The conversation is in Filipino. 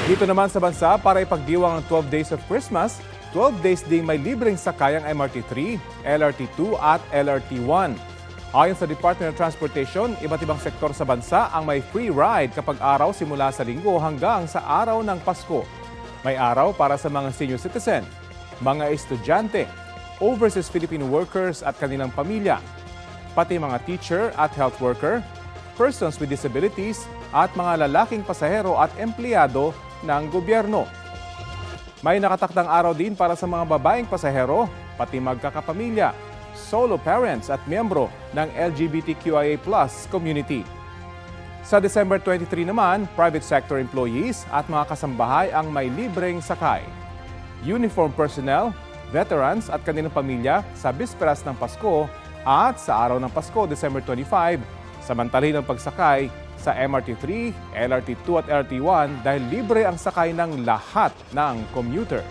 Dito naman sa bansa, para ipagdiwang ang 12 Days of Christmas, 12 days ding may libreng sakay ang MRT3, LRT2 at LRT1. Ayon sa Department of Transportation, iba't ibang sektor sa bansa ang may free ride kapag araw simula sa Linggo hanggang sa araw ng Pasko. May araw para sa mga senior citizen, mga estudyante, overseas Filipino workers at kanilang pamilya, pati mga teacher at health worker, persons with disabilities at mga lalaking pasahero at empleyado ng gobyerno. May nakatakdang araw din para sa mga babaeng pasahero, pati magkakapamilya, solo parents at miyembro ng LGBTQIA+ community. Sa December 23 naman, private sector employees at mga kasambahay ang may libreng sakay. Uniform personnel, veterans at kanilang pamilya sa bisperas ng Pasko at sa araw ng Pasko, December 25, samantalhin ang pagsakay sa MRT3, LRT2 at LRT1 dahil libre ang sakay ng lahat ng commuter.